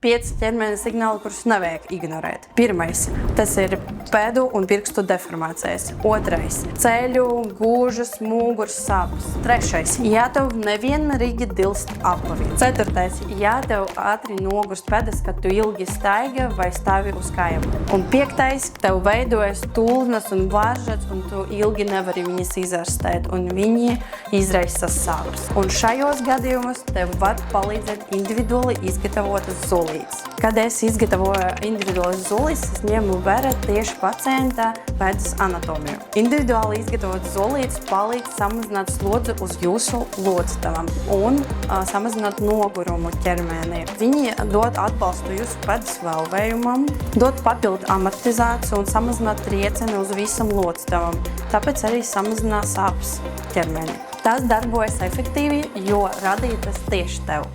5 ķermeņa signāli, kurus nevajag ignorēt. Pirmais, tas ir pēdu un pirkstu deformācijas. Otrais, ceļu, gūžas, muguras sāpes. Trešais, ja tev nevienmērīgi dilst apavi. Ceturtais, ja tev ātri nogurst pēdas, kad tu ilgi staigi vai stāvi uz kājām. Un piektais, tev veidojas tulnas un varžas, un tu ilgi nevari viņas izārstēt, un viņi izraisa sāpes. Un šajos gadījumos tev var palīdzēt individuāli izgatavotas zolītes. Kad es izgatavoju individuālas zolītes, es ņemu vērā tieši pacienta pēdas anatomiju. Individuāli izgatavotas zolītes palīdz samazināt slodzi uz jūsu locekļiem un samazināt nogurumu ķermenī. Viņi dod atbalstu jūsu pēdas velvējumam, dod papildu amortizāciju un samazināt triecienu uz visam locekļam, tāpēc arī samazinās sāpes ķermenī. Tas darbojas efektīvi, jo radītas tieši tev.